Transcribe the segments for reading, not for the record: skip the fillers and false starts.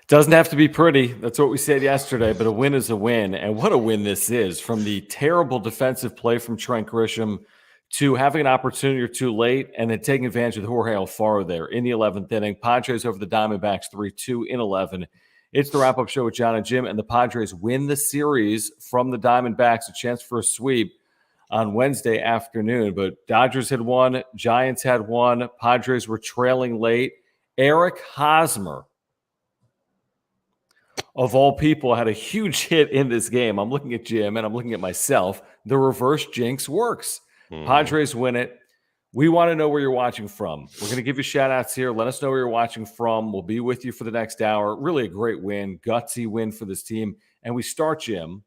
Doesn't have to be pretty. That's what we said yesterday, but a win is a win. And what a win this is, from the terrible defensive play from Trent Grisham to having an opportunity or two late and then taking advantage of Jorge Alfaro there in the 11th inning. Padres over the Diamondbacks 3-2 in 11. It's the wrap-up show with John and Jim, and the Padres win the series from the Diamondbacks, a chance for a sweep on Wednesday afternoon. But Dodgers had won, Giants had won, Padres were trailing late. Eric Hosmer, of all people, had a huge hit in this game. I'm looking at Jim and I'm looking at myself. The reverse jinx works. Padres win it. We want to know where you're watching from. We're going to give you shout-outs here. Let us know where you're watching from. We'll be with you for the next hour. Really a great win, gutsy win for this team. And we start, Jim,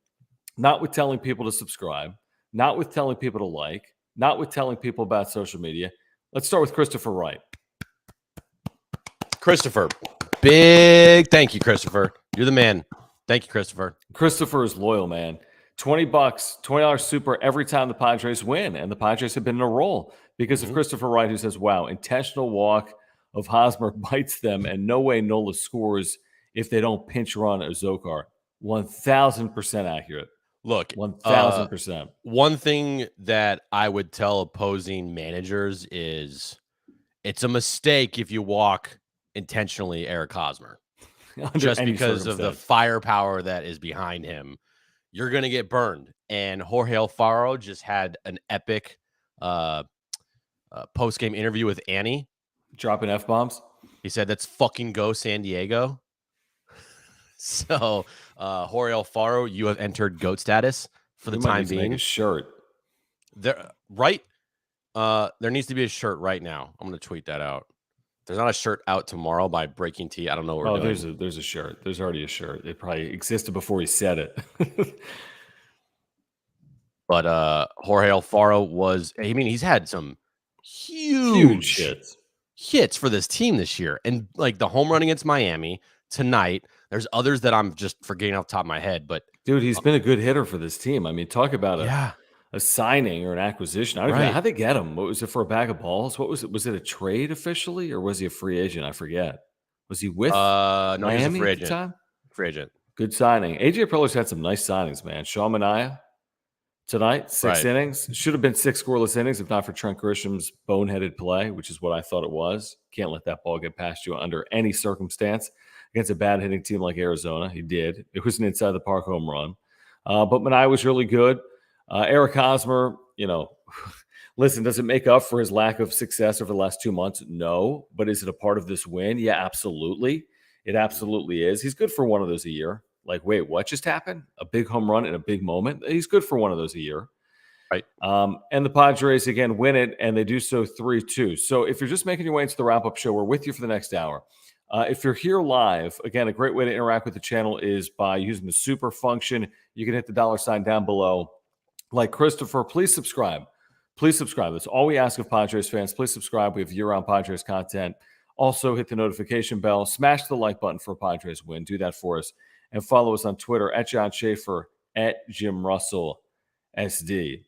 not with telling people to subscribe, not with telling people to like, not with telling people about social media. Let's start with Christopher Wright. Christopher, big thank you, Christopher. You're the man. Thank you, Christopher. Christopher is loyal, man. $20, $20 super every time the Padres win. And the Padres have been in a roll because of Christopher Wright, who says, wow, intentional walk of Hosmer bites them, and no way Nola scores if they don't pinch run Ozokar. 1,000% accurate. Look, 1,000%. One thing that I would tell opposing managers is it's a mistake if you walk intentionally Eric Hosmer. Just because of the firepower that is behind him, you're going to get burned. And Jorge Alfaro just had an epic post-game interview with Annie. Dropping F-bombs. He said, that's fucking go San Diego. So, Jorge Alfaro, you have entered GOAT status for the time being. Make a shirt. There, right? There needs to be a shirt right now. I'm going to tweet that out. There's not a shirt out tomorrow by Breaking Tea. I don't know what we're doing. There's a shirt. There's already a shirt. It probably existed before he said it. But Jorge Alfaro was, I mean, he's had some huge hits for this team this year. And like the home run against Miami tonight, there's others that I'm just forgetting off the top of my head. But dude, he's been a good hitter for this team. I mean, talk about a signing or an acquisition. I don't know how'd they get him. What was it, for a bag of balls? What was it? Was it a trade officially, or was he a free agent? I forget. Was he with no, Miami he was a free agent. At the time? Free agent. Good signing. AJ Preller's had some nice signings, man. Sean Manaea tonight, 6 innings. Should have been 6 scoreless innings if not for Trent Grisham's boneheaded play, which is what I thought it was. Can't let that ball get past you under any circumstance against a bad hitting team like Arizona. He did. It was an inside the park home run. But Manaea was really good. Eric Hosmer, listen, does it make up for his lack of success over the last 2 months? No. But is it a part of this win? Yeah, absolutely. It absolutely is. He's good for one of those a year. Like, wait, what just happened? A big home run in a big moment? He's good for one of those a year. Right. And the Padres, again, win it, and they do so 3-2. So if you're just making your way into the wrap-up show, we're with you for the next hour. If you're here live, again, a great way to interact with the channel is by using the super function. You can hit the $sign down below. Like Christopher, please subscribe. Please subscribe. That's all we ask of Padres fans. Please subscribe. We have year-round Padres content. Also, hit the notification bell. Smash the like button for a Padres win. Do that for us. And follow us on Twitter at John Schaefer, at Jim Russell SD.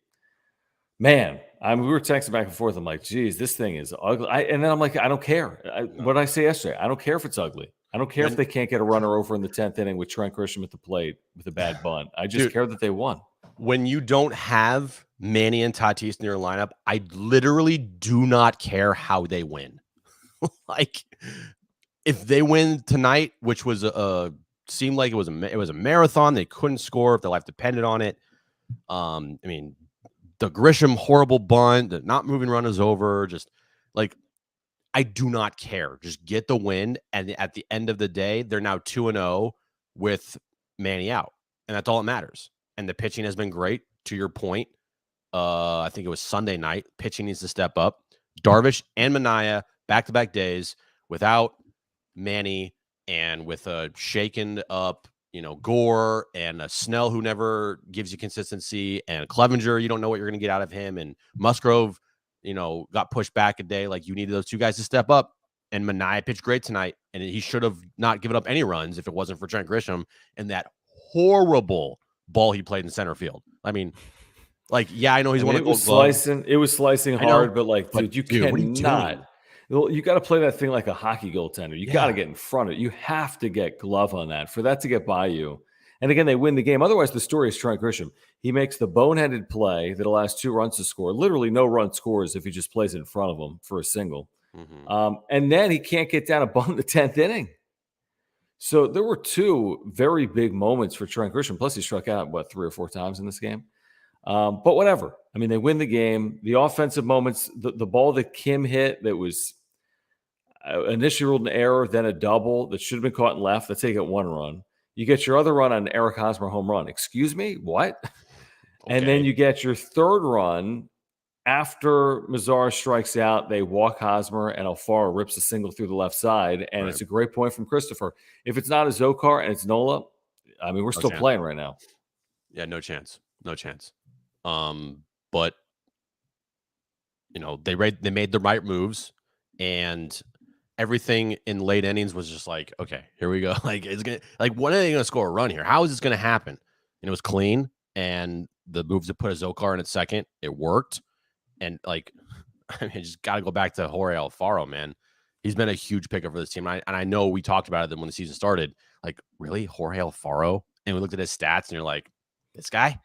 Man, we were texting back and forth. I'm like, geez, this thing is ugly. And then I'm like, I don't care. What did I say yesterday? I don't care if it's ugly. I don't care if they can't get a runner over in the 10th inning with Trent Grisham at the plate with a bad bunt. I just care that they won. When you don't have Manny and Tatis in your lineup, I literally do not care how they win. Like, if they win tonight, which was seemed like it was a marathon, they couldn't score if their life depended on it. I mean, the Grisham horrible bunt, the not moving runners over, just like, I do not care. Just get the win, and at the end of the day, they're now 2-0 with Manny out, and that's all that matters. And the pitching has been great. To your point, I think it was Sunday night. Pitching needs to step up. Darvish and Manaea back-to-back days without Manny, and with a shaken up, Gore, and a Snell who never gives you consistency, and Clevenger, you don't know what you're going to get out of him, and Musgrove, got pushed back a day. Like, you needed those two guys to step up, and Manaea pitched great tonight, and he should have not given up any runs if it wasn't for Trent Grisham and that horrible ball he played in center field. I mean, like, yeah, I know he's one of the slicing. It was slicing hard, but dude, you cannot. Well, you got to play that thing like a hockey goaltender. You got to Yeah. get in front of it. You have to get glove on that for that to get by you. And again, they win the game. Otherwise, the story is Trent Grisham. He makes the boneheaded play that allows 2 runs to score. Literally, no run scores if he just plays it in front of him for a single. And then he can't get down a bunt in the 10th inning. So there were 2 very big moments for Trent Grisham. Plus, he struck out, 3 or 4 times in this game. But whatever. I mean, they win the game. The offensive moments, the ball that Kim hit that was initially ruled an error, then a double that should have been caught in left. Let's say you get 1 run. You get your other run on Eric Hosmer home run. Excuse me? What? Okay. And then you get your 3rd run after Mazara strikes out. They walk Hosmer, and Alfaro rips a single through the left side. And It's a great point from Christopher. If it's not a Zokar and it's Nola, I mean, we're still playing right now. Yeah, no chance. No chance. But they made the right moves, and everything in late innings was just like, okay, here we go. Like, it's gonna, like, when are they gonna score a run here? How is this gonna happen? And it was clean, and the moves to put a Zokar in at second, it worked. And like, I mean, just got to go back to Jorge Alfaro, man. He's been a huge pickup for this team. And I know we talked about it when the season started. Like, really, Jorge Alfaro? And we looked at his stats, and you're like, this guy?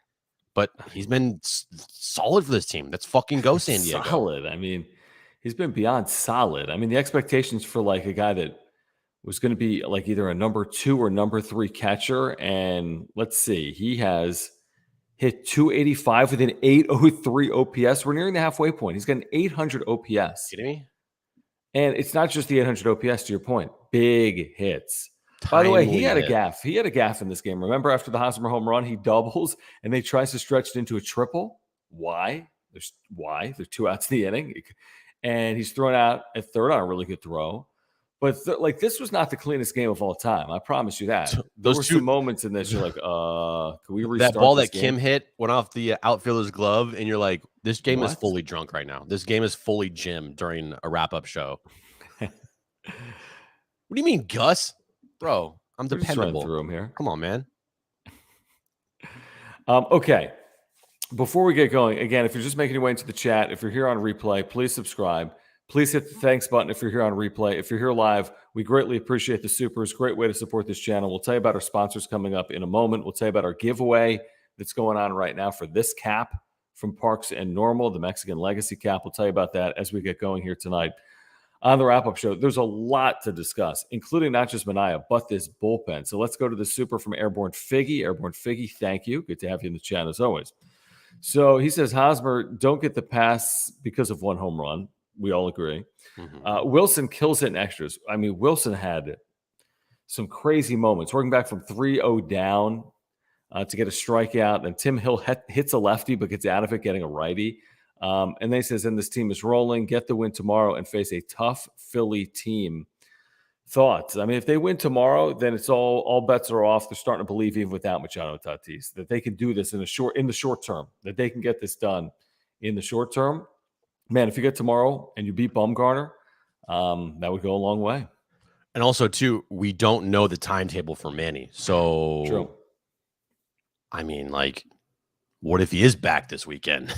But he's been solid for this team. Let's fucking go, San Diego. Solid. I mean, he's been beyond solid. I mean, the expectations for like a guy that was going to be like either a number 2 or number 3 catcher. And let's see, he has hit 285 with an 803 OPS. We're nearing the halfway point. He's got an 800 OPS. Kidding me? And it's not just the 800 OPS, to your point. Big hits. By the way, he had a gaff. He had a gaff in this game. Remember, after the Hosmer home run, he doubles and they tries to stretch it into a triple. Why? There's 2 outs in the inning. And he's thrown out at 3rd on a really good throw. But this was not the cleanest game of all time. I promise you that. There were some moments in this. You're like, can we restart that ball this that game? Kim hit went off the outfielder's glove, and you're like, this game is fully drunk right now. This game is fully Jim during a wrap-up show. What do you mean, Gus? Bro, I'm dependable. Through him here. Come on, man. Okay. Before we get going, again, if you're just making your way into the chat, if you're here on replay, please subscribe. Please hit the thanks button if you're here on replay. If you're here live, we greatly appreciate the supers. Great way to support this channel. We'll tell you about our sponsors coming up in a moment. We'll tell you about our giveaway that's going on right now for this cap from Parks and Normal, the Mexican Legacy cap. We'll tell you about that as we get going here tonight. On the wrap-up show, there's a lot to discuss, including not just Manaea, but this bullpen. So let's go to the super from Airborne Figgy. Airborne Figgy, thank you. Good to have you in the chat as always. So he says, Hosmer, don't get the pass because of 1 home run. We all agree. Wilson kills it in extras. I mean, Wilson had some crazy moments, working back from 3-0 down to get a strikeout. Then Tim Hill hits a lefty, but gets out of it, getting a righty. And then he says, and this team is rolling. Get the win tomorrow and face a tough Philly team. Thoughts? I mean, if they win tomorrow, then it's all bets are off. They're starting to believe, even without Machado and Tatis, that they can do this in the short term, that they can get this done in the short term. Man, if you get tomorrow and you beat Bumgarner, that would go a long way. And also, too, we don't know the timetable for Manny. So, true. I mean, like, what if he is back this weekend?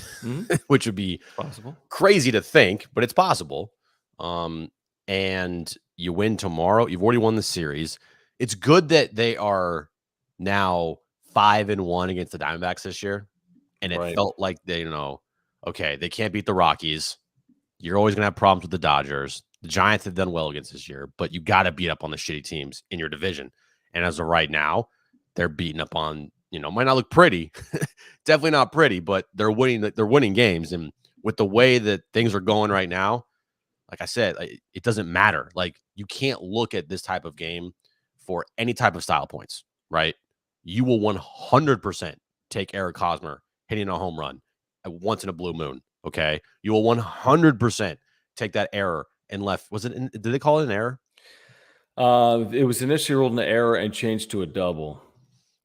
Which would be possible. Crazy to think, but it's possible. And you win tomorrow. You've already won the series. It's good that they are now 5-1 against the Diamondbacks this year. And it felt like they okay, they can't beat the Rockies. You're always going to have problems with the Dodgers. The Giants have done well against this year, but you got to beat up on the shitty teams in your division. And as of right now, they're beating up on, might not look pretty. Definitely not pretty, but they're winning games. And with the way that things are going right now, like I said, it doesn't matter. Like, you can't look at this type of game for any type of style points, right? You will 100% take Eric Hosmer hitting a home run once in a blue moon. Okay. You will 100% take that error and left. Did they call it an error? It was initially ruled an error and changed to a double.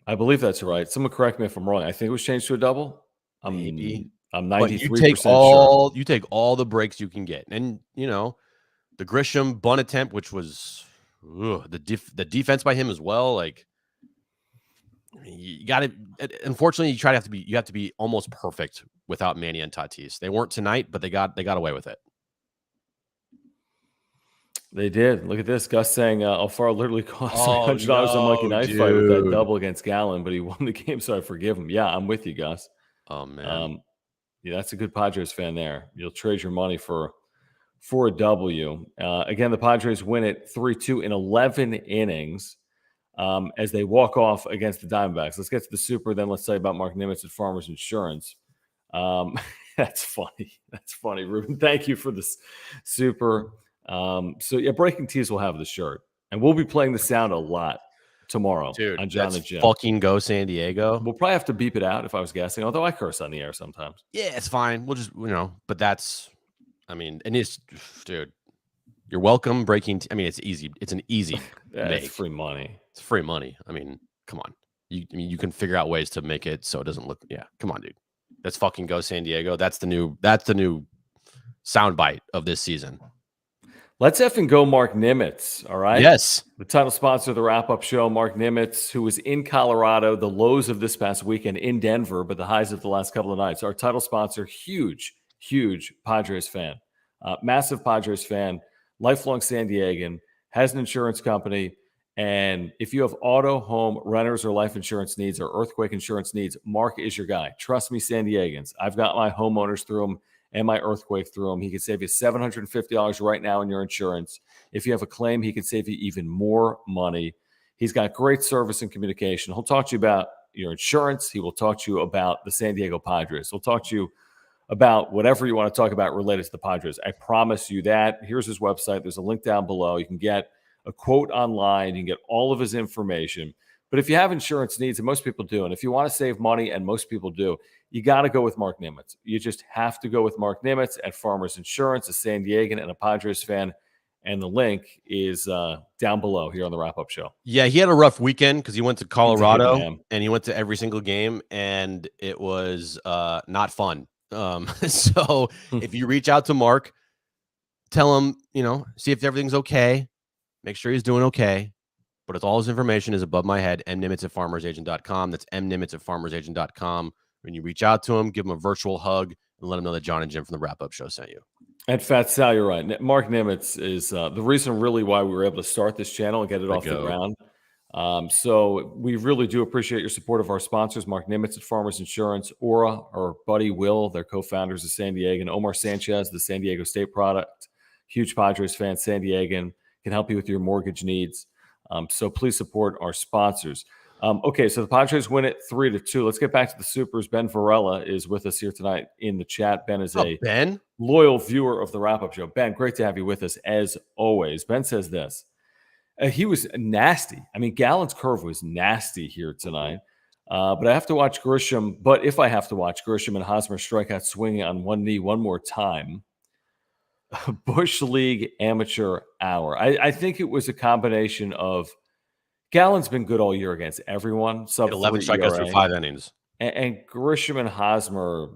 I believe that's right. Someone correct me if I'm wrong. I think it was changed to a double. Maybe. I'm 93% sure. You take all the breaks you can get. And, the Grisham bunt attempt, which was the defense by him as well. Like, you got to, unfortunately, you have to be almost perfect without Manny and Tatis. They weren't tonight, but they got away with it. They did. Look at this. Gus saying Alfaro literally cost Oh $300 on Monkey no, Knife Fight with that dude. double against Gallen, but he won the game, so I forgive him. Yeah, I'm with you, Gus. Oh man. Yeah, that's a good Padres fan there. You'll trade your money for a W. Again, the Padres win it 3-2 in 11 innings as they walk off against the Diamondbacks. Let's get to the Super, then let's tell you about Mark Nimitz at Farmers Insurance. That's funny. That's funny, Ruben. Thank you for this Super. So, yeah, Breaking Tees will have the shirt, and we'll be playing the sound a lot tomorrow on John and Jim. Fucking go San Diego. We'll probably have to beep it out if I was guessing, although I curse on the air sometimes. Yeah, it's fine. We'll just, but that's, and it's, dude, you're welcome. It's easy. It's an easy It's free money. It's free money. Come on. You can figure out ways to make it so it doesn't look, come on, dude. Let's fucking go San Diego. That's the new soundbite of this season. Let's effing go Mark Nimitz, all right? Yes. The title sponsor of the wrap-up show, Mark Nimitz, who was in Colorado, the lows of this past weekend in Denver, but the highs of the last couple of nights. Our title sponsor, huge Padres fan, massive Padres fan, lifelong San Diegan, has an insurance company, and if you have auto, home, renters, or life insurance needs or earthquake insurance needs, Mark is your guy. Trust me, San Diegans. I've got my homeowners through him and my earthquake through him. He can save you $750 right now in your insurance. If you have a claim, he can save you even more money. He's got great service and communication. He'll talk to you about your insurance. He will talk to you about the San Diego Padres. He'll talk to you about whatever you want to talk about related to the Padres. I promise you that. Here's his website. There's a link down below. You can get a quote online. You can get all of his information. But if you have insurance needs, and most people do, and if you want to save money, and most people do, you got to go with Mark Nimitz. You just have to go with Mark Nimitz at Farmers Insurance, a San Diegan and a Padres fan. And the link is down below here on the wrap-up show. Yeah, he had a rough weekend because he went to Colorado and he went to every single game, and it was not fun. So if you reach out to Mark, tell him, see if everything's okay, make sure he's doing okay. But it's all his information is above my head, mnimitz@farmersagent.com. That's mnimitz@farmersagent.com. When you reach out to him, give him a virtual hug and let him know that John and Jim from the wrap-up show sent you. And Fat Sal, you're right. Mark Nimitz is the reason really why we were able to start this channel and get it off the ground. So we really do appreciate your support of our sponsors, Mark Nimitz at Farmers Insurance, Aura, our buddy Will, their co-founders of San Diego, and Omar Sanchez, the San Diego State product, huge Padres fan, San Diegan, can help you with your mortgage needs. So please support our sponsors. Okay, so the Padres win it 3-2. Let's get back to the Supers. Ben Varela is with us here tonight in the chat. Ben is a loyal viewer of the wrap-up show. Ben, great to have you with us as always. Ben says this. He was nasty. Gallen's curve was nasty here tonight. But I have to watch Grisham. But if I have to watch Grisham and Hosmer strike out swinging on one knee one more time, Bush League amateur hour. I think it was a combination of Gallen's been good all year against everyone. 11 strikeouts through 5 innings. And Grisham and Hosmer,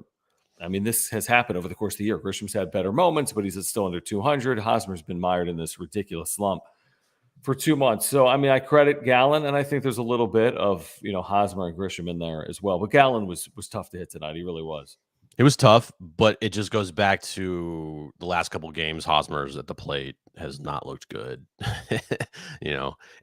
this has happened over the course of the year. Grisham's had better moments, but he's still under 200. Hosmer's been mired in this ridiculous slump for 2 months. So, I credit Gallen, and I think there's a little bit of, Hosmer and Grisham in there as well. But Gallen was tough to hit tonight. He really was. It was tough, but it just goes back to the last couple of games. Hosmer's at the plate has not looked good,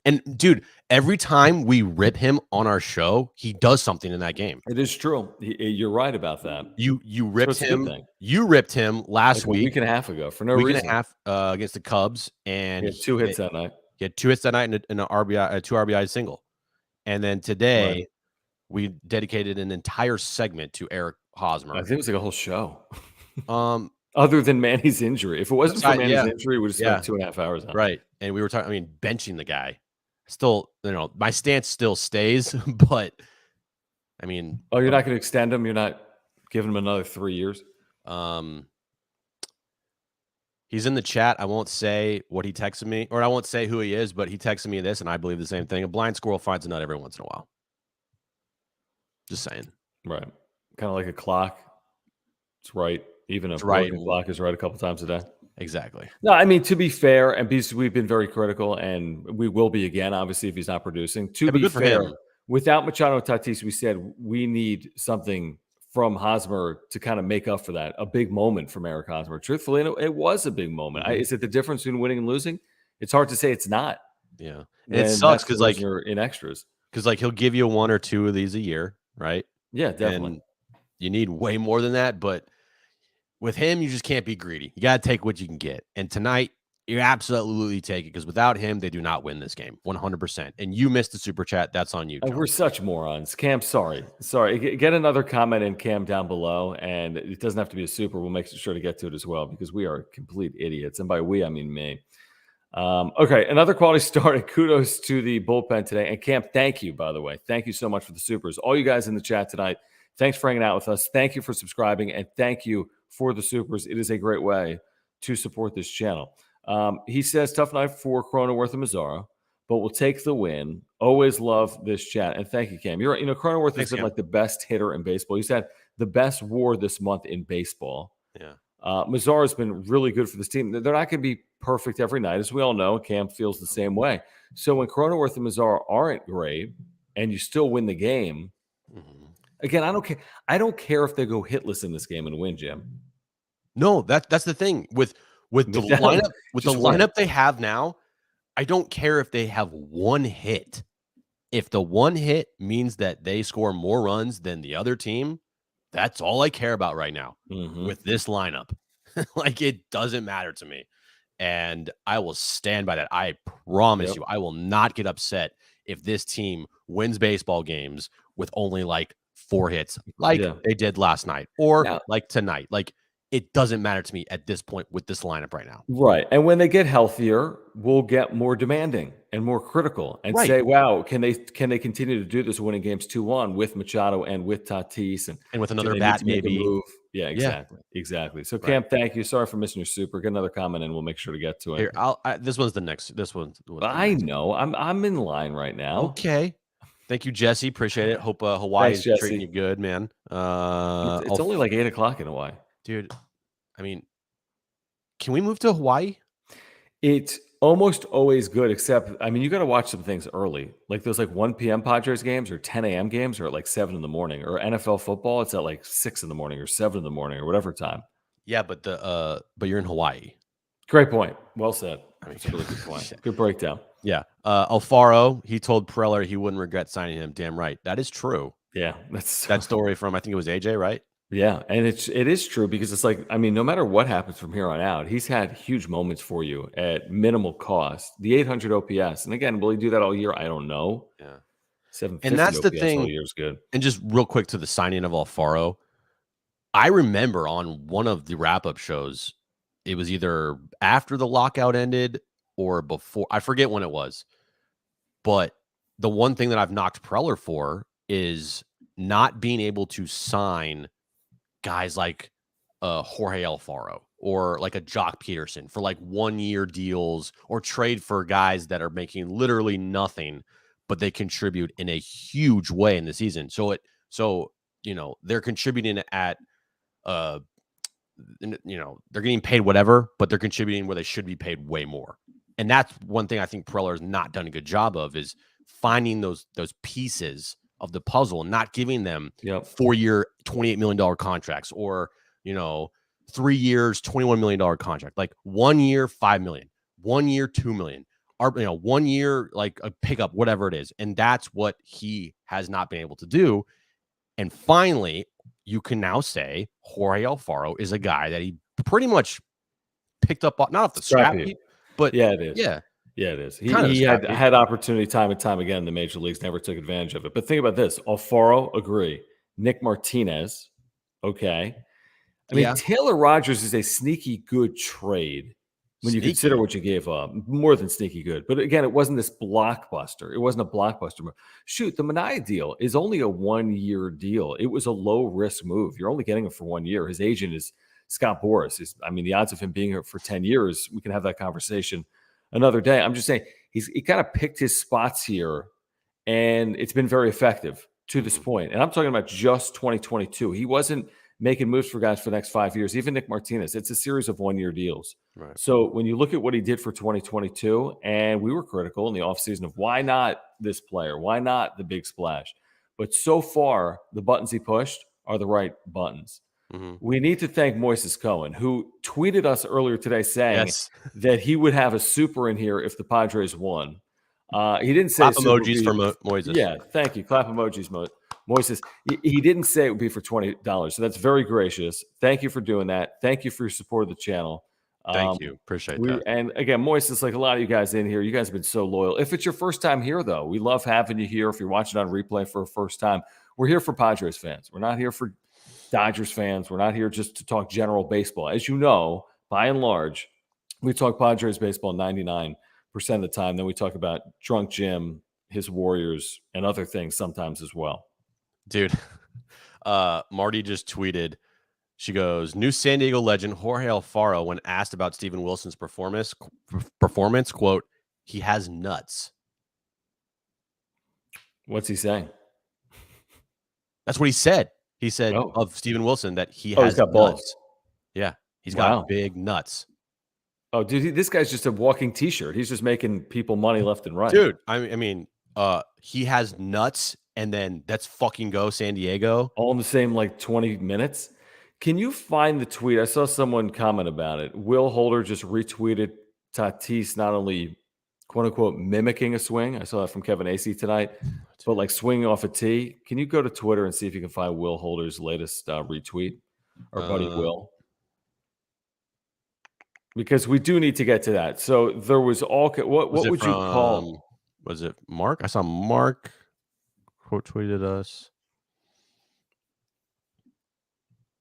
And dude, every time we rip him on our show, he does something in that game. It is true. You're right about that. You ripped him. You ripped him last week, a week and a half ago, for no reason. Week and a half against the Cubs, and he had 2 hits that night. He had 2 hits that night and an RBI, a 2 RBI single. And then today, we dedicated an entire segment to Eric Hosmer. I think it was like a whole show. Other than Manny's injury. If it wasn't for Manny's injury, we would have spent 2.5 hours on it. Right. And we were talking, benching the guy. Still, my stance still stays, but oh, you're not going to extend him? You're not giving him another 3 years? He's in the chat. I won't say what he texted me, or I won't say who he is, but he texted me this, and I believe the same thing. A blind squirrel finds a nut every once in a while. Just saying. Right. Kind of like a clock. It's right. Even a broken clock is right a couple times a day. Exactly. No, to be fair, and because we've been very critical, and we will be again, obviously, if he's not producing. To be fair, without Machado and Tatis, we said we need something from Hosmer to kind of make up for that. A big moment from Eric Hosmer. Truthfully, it was a big moment. Is it the difference between winning and losing? It's hard to say it's not. Yeah. And it When sucks Mets because players are in extras. Because like he'll give you 1 or 2 of these a year, right? Yeah, definitely. And you need way more than that, but with him, you just can't be greedy. You got to take what you can get. And tonight, you absolutely take it because without him, they do not win this game 100%. And you missed the super chat. That's on you, John. We're such morons. Cam, sorry. Get another comment in, Cam, down below. And it doesn't have to be a super. We'll make sure to get to it as well because we are complete idiots. And by we, I mean me. Okay, another quality start, and kudos to the bullpen today. And Cam, thank you, by the way. Thank you so much for the supers. All you guys in the chat tonight, thanks for hanging out with us. Thank you for subscribing, and thank you for the supers. It is a great way to support this channel. He says, tough night for Cronenworth and Mazzara, but we'll take the win. Always love this chat. And thank you, Cam. You're right. Cronenworth has been like the best hitter in baseball. He's had the best WAR this month in baseball. Yeah. Mazzara has been really good for this team. They're not going to be perfect every night, as we all know. Cam feels the same way. So when Cronenworth and Mazzara aren't great and you still win the game, again, I don't care. I don't care if they go hitless in this game and win, Jim. No, that's the thing with the lineup. With the lineup they have now, I don't care if they have one hit. If the one hit means that they score more runs than the other team, that's all I care about right now with this lineup. Like, it doesn't matter to me. And I will stand by that. I promise you, I will not get upset if this team wins baseball games with only like 4 hits, like they did last night or like tonight. Like, it doesn't matter to me at this point with this lineup right now. Right. And when they get healthier, we'll get more demanding and more critical and say, wow, can they continue to do this winning games 2-1 with Machado and with Tatis and with another bat, maybe. Move? Yeah, exactly. Exactly. So Cam, thank you. Sorry for missing your super. Get another comment and we'll make sure to get to it. Here, this one's the next. This one's I know. I'm in line right now. Okay. Thank you, Jesse. Appreciate it. Hope Hawaii is treating you good, man. It's only like 8:00 in Hawaii. Dude, I mean, can we move to Hawaii? It's almost always good, except, I mean, you got to watch some things early. Like those like 1 p.m. Padres games or 10 a.m. games are at like 7 in the morning. Or NFL football, it's at like 6 in the morning or 7 in the morning or whatever time. Yeah, but you're in Hawaii. Great point. Well said. That's a really good point. Good breakdown. Yeah. Alfaro, he told Preller he wouldn't regret signing him. Damn right. That is true. Yeah. That's that story from, I think it was AJ, right? Yeah, and it is true because it's like, I mean, no matter what happens from here on out, he's had huge moments for you at minimal cost. The 800 OPS, and again, will he do that all year? I don't know. Yeah, 750 and that's OPS the thing. All year is good. And just real quick to the signing of Alfaro, I remember on one of the wrap-up shows, it was either after the lockout ended or before. I forget when it was, but the one thing that I've knocked Preller for is not being able to sign guys like Jorge Alfaro or like a Jock Peterson for like 1-year deals, or trade for guys that are making literally nothing, but they contribute in a huge way in the season. So they're contributing at they're getting paid whatever, but they're contributing where they should be paid way more. And that's one thing I think Preller has not done a good job of, is finding those pieces of the puzzle and not giving them 4-year, $28 million contracts, or, 3 years, $21 million contract, like 1 year, $5 million, 1 year, $2 million, or, 1 year, like a pickup, whatever it is. And that's what he has not been able to do. And finally, you can now say Jorge Alfaro is a guy that he pretty much picked up, not off the scrap heap, but yeah, it is. Yeah, it is. He had opportunity time and time again in the major leagues, never took advantage of it. But think about this. Alfaro, agree. Nick Martinez, okay. I mean, Taylor Rogers is a sneaky good trade when you consider what you gave up. More than sneaky good. But again, it wasn't this blockbuster. It wasn't a blockbuster move. Shoot, the Manaea deal is only a 1-year deal. It was a low-risk move. You're only getting him for 1 year. His agent is Scott Boras. The odds of him being here for 10 years, we can have that conversation another day. I'm just saying he kind of picked his spots here, and it's been very effective to this point. And I'm talking about just 2022. He wasn't making moves for guys for the next 5 years. Even Nick Martinez, it's a series of 1-year deals. Right. So when you look at what he did for 2022, and we were critical in the offseason of why not this player? Why not the big splash? But so far, the buttons he pushed are the right buttons. We need to thank Moises Cohen, who tweeted us earlier today saying that he would have a super in here if the Padres won. He didn't say clap emojis for Moises. Yeah, thank you. Clap emojis, Moises. He didn't say it would be for $20, so that's very gracious. Thank you for doing that. Thank you for your support of the channel. Thank you. Appreciate that. And again, Moises, like a lot of you guys in here, you guys have been so loyal. If it's your first time here, though, we love having you here. If you're watching on replay for a first time, we're here for Padres fans. We're not here for Dodgers fans. We're not here just to talk general baseball. As you know, by and large, we talk Padres baseball 99% of the time. Then we talk about Drunk Jim, his Warriors, and other things sometimes as well. Dude, Marty just tweeted, she goes, new San Diego legend Jorge Alfaro, when asked about Steven Wilson's performance, quote, he has nuts. What's he saying? That's what he said. He said of Steven Wilson that he has got nuts. balls. Yeah, he's got big nuts. Oh, dude, this guy's just a walking T-shirt. He's just making people money left and right. Dude, I mean, he has nuts, and then that's fucking go San Diego. All in the same, 20 minutes. Can you find the tweet? I saw someone comment about it. Will Holder just retweeted Tatis not only, quote-unquote, mimicking a swing. I saw that from Kevin Acee tonight. But swinging off a tee. Can you go to Twitter and see if you can find Will Holder's latest retweet? Our buddy Will. Because we do need to get to that. So there was all. What would you call? Was it Mark? I saw Mark quote tweeted us.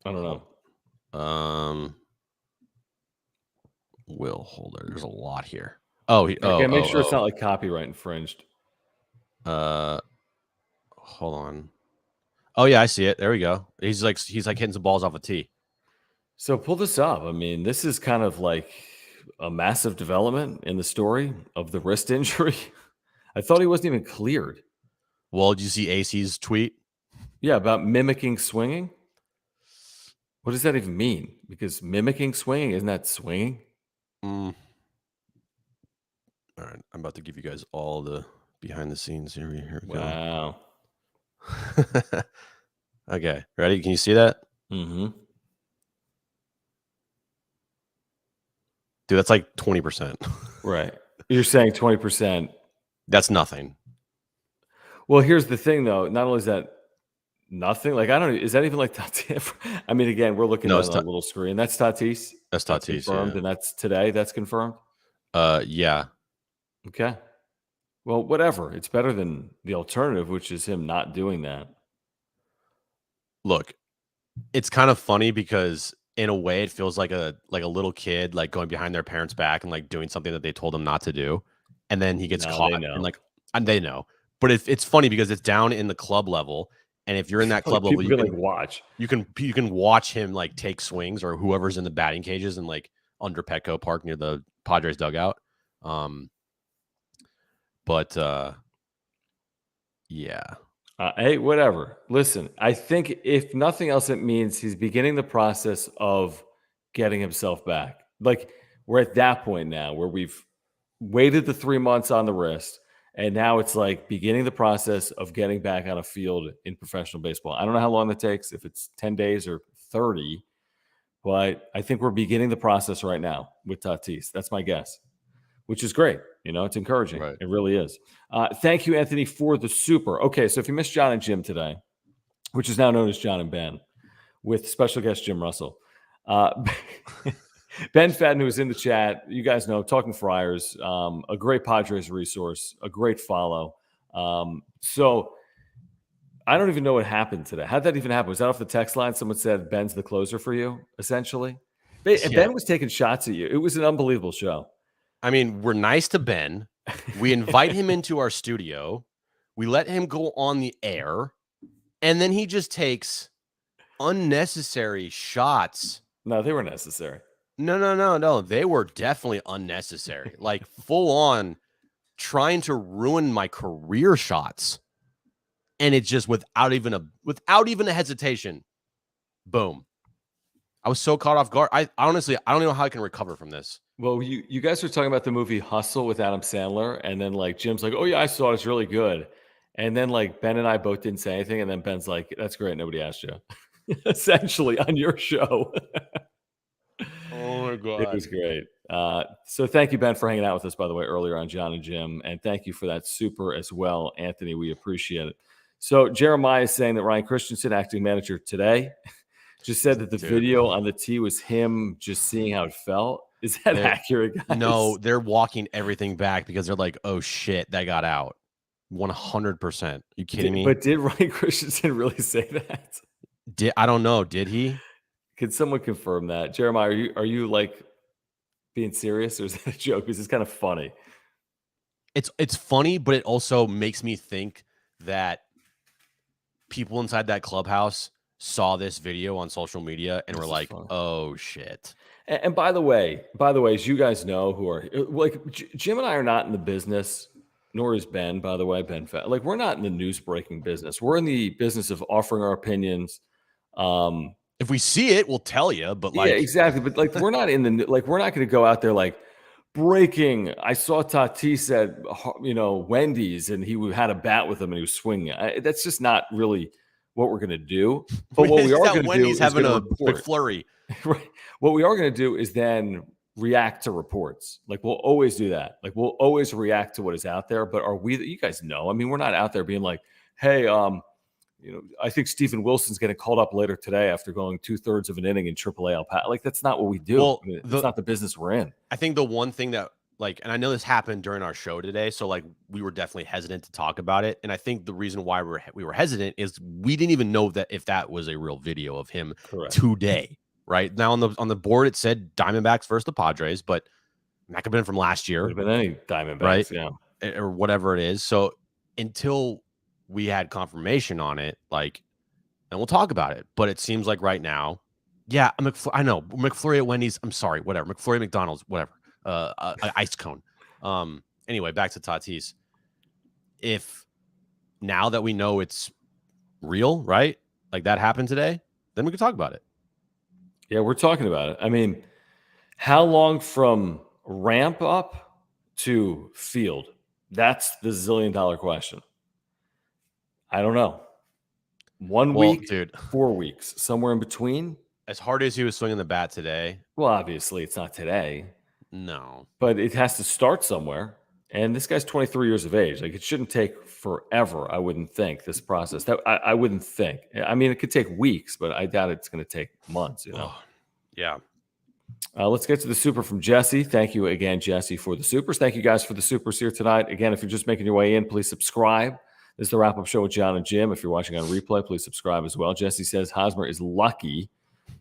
I don't know. Will Holder. There's a lot here. Make sure it's not copyright infringed. Hold on. Oh yeah, I see it. There we go. He's hitting some balls off a tee. So pull this up. I mean, this is kind of like a massive development in the story of the wrist injury. I thought he wasn't even cleared. Well, did you see Acee's tweet? Yeah, about mimicking swinging. What does that even mean? Because mimicking swinging, isn't that swinging? All right, I'm about to give you guys all the behind the scenes here. Here we go. Wow. Okay, ready? Can you see that? Mm-hmm. Dude, that's 20%. Right. You're saying 20%. That's nothing. Well, here's the thing, though. Not only is that nothing, I don't know. Is that even Tatis? I mean, again, we're looking at a little screen. That's Tatis. That's Tatis. Confirmed, yeah. And that's today. That's confirmed. Yeah. Okay. Well, whatever. It's better than the alternative, which is him not doing that. Look, it's kind of funny because in a way it feels like a little kid going behind their parents' back and doing something that they told them not to do, and then he gets caught and they know. But it's funny because it's down in the club level, and if you're in that club level, you can watch. You can watch him take swings, or whoever's in the batting cages and under Petco Park near the Padres dugout. Yeah. Hey, whatever. Listen, I think if nothing else, it means he's beginning the process of getting himself back. We're at that point now where we've waited the 3 months on the wrist, and now it's beginning the process of getting back on a field in professional baseball. I don't know how long that takes, if it's 10 days or 30, but I think we're beginning the process right now with Tatis. That's my guess, which is great. It's encouraging. Right. It really is. Thank you, Anthony, for the super. Okay, so if you missed John and Jim today, which is now known as John and Ben, with special guest Jim Russell, Ben Fadden, who was in the chat, you guys know, Talking Friars, a great Padres resource, a great follow. So I don't even know what happened today. How'd that even happen? Was that off the text line? Someone said Ben's the closer for you, essentially? Yeah. Ben was taking shots at you. It was an unbelievable show. I mean, we're nice to Ben. We invite him into our studio. We let him go on the air. And then he just takes unnecessary shots. No, they were necessary. No. They were definitely unnecessary. Full on trying to ruin my career shots. And it's just without even a hesitation. Boom. I was so caught off guard. I honestly don't know how I can recover from this. Well, you guys were talking about the movie Hustle with Adam Sandler, and then Jim's oh yeah, I saw it. It's really good. And then Ben and I both didn't say anything, and then Ben's that's great. Nobody asked you. essentially on your show. Oh my God. It was great. So thank you, Ben, for hanging out with us, by the way, earlier on John and Jim. And thank you for that super as well, Anthony. We appreciate it. So Jeremiah is saying that Ryan Christensen, acting manager today, just said that the video on the tee was him just seeing how it felt. Is that accurate, guys? No, they're walking everything back because they're like, oh shit, that got out. 100%. You kidding me? But did Ryan Christensen really say that? I don't know. Did he? Could someone confirm that? Jeremiah, are you like being serious, or is that a joke? Because it's kind of funny. It's funny, but it also makes me think that people inside that clubhouse saw this video on social media and were like, oh shit. And by the way, as you guys know, who are like Jim and I are not in the business, nor is Ben, by the way, like we're not in the news breaking business. We're in the business of offering our opinions. If we see it, we'll tell you, but like, yeah, exactly. But like, we're not in the, like, we're not going to go out there like breaking. I saw Tatis at, Wendy's and he had a bat with him and he was swinging. That's just not really what we're going to do. But what we are going to do is having a McFlurry. Right. What we are going to do is then react to reports. Like we'll always do that. Like we'll always react to what is out there. But you guys know, I mean, we're not out there being like, hey, I think Stephen Wilson's getting called up later today after going 2/3 of an inning in AAA El Paso. Like that's not what we do. Well, it's not the business we're in. I think the one thing that and I know this happened during our show today, so like we were definitely hesitant to talk about it. And I think the reason why we were hesitant is we didn't even know that if that was a real video of him today. Right now on the board, it said Diamondbacks versus the Padres, but that could have been from last year. Could have been any Diamondbacks, right? Yeah, or whatever it is. So until we had confirmation on it, and we'll talk about it. But it seems like right now, yeah, I know McFlurry at Wendy's. I'm sorry, whatever. McFlurry at McDonald's, whatever. Ice cone. Anyway, back to Tatis. If now that we know it's real, right? Like that happened today, then we can talk about it. Yeah, we're talking about it. I mean, how long from ramp up to field? That's the $1 zillion question. I don't know. 1 week, dude, 4 weeks, somewhere in between. As hard as he was swinging the bat today. Well, obviously, it's not today. No. But it has to start somewhere. And this guy's 23 years of age. Like, it shouldn't take forever, I wouldn't think, this process. I wouldn't think. I mean, it could take weeks, but I doubt it's going to take months, Yeah. Let's get to the super from Jesse. Thank you again, Jesse, for the supers. Thank you guys for the supers here tonight. Again, if you're just making your way in, please subscribe. This is the wrap-up show with John and Jim. If you're watching on replay, please subscribe as well. Jesse says Hosmer is lucky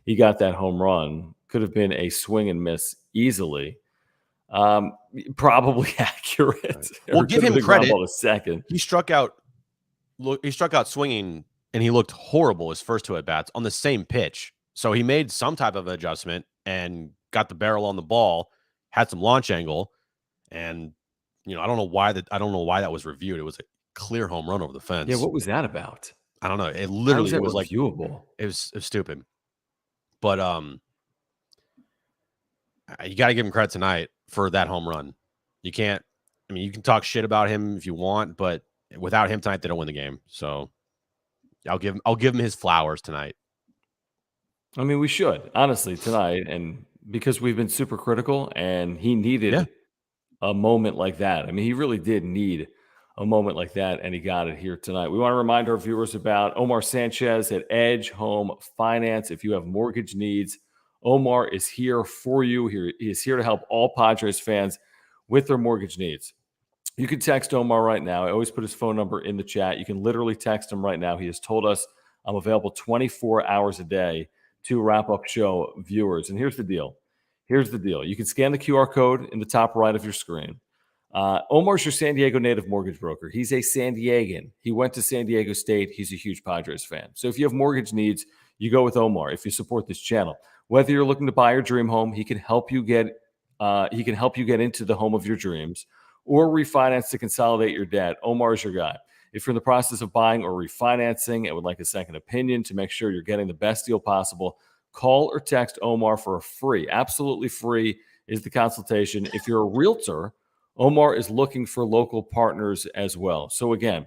he got that home run. Could have been a swing and miss easily. Probably accurate. We'll give him credit. A second. He struck out swinging, and he looked horrible his first two at-bats on the same pitch. So he made some type of adjustment and got the barrel on the ball, had some launch angle, and I don't know why that was reviewed. It was a clear home run over the fence. Yeah, what was that about? I don't know. It literally was like viewable. It was stupid. But you got to give him credit tonight for that home run. You can't. I mean, you can talk shit about him if you want, but without him tonight, they don't win the game. So I'll give him his flowers tonight. I mean, we should, honestly, tonight, and because we've been super critical, and he needed a moment like that. I mean, he really did need a moment like that, and he got it here tonight. We want to remind our viewers about Omar Sanchez at Edge Home Finance. If you have mortgage needs, Omar is here for you. He is here to help all Padres fans with their mortgage needs. You can text Omar right now. I always put his phone number in the chat. You can literally text him right now. He has told us I'm available 24 hours a day to wrap-up show viewers. And here's the deal. You can scan the QR code in the top right of your screen. Omar's your San Diego native mortgage broker. He's a San Diegan. He went to San Diego State. He's a huge Padres fan. So if you have mortgage needs, you go with Omar. If you support this channel, whether you're looking to buy your dream home, he can help you get into the home of your dreams, or refinance to consolidate your debt. Omar is your guy. If you're in the process of buying or refinancing and would like a second opinion to make sure you're getting the best deal possible, call or text Omar for a free, absolutely free is the consultation. If you're a realtor, Omar is looking for local partners as well. So again,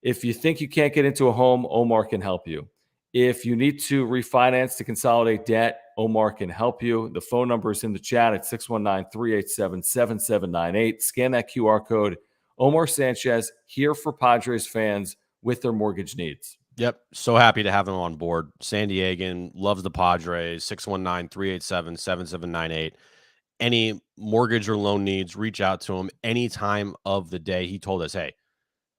if you think you can't get into a home, Omar can help you. If you need to refinance to consolidate debt, Omar can help you. The phone number is in the chat at 619-387-7798. Scan that QR code. Omar Sanchez here for Padres fans with their mortgage needs. Yep. So happy to have him on board. San Diegan, loves the Padres. 619-387-7798. Any mortgage or loan needs, reach out to him any time of the day. He told us, hey,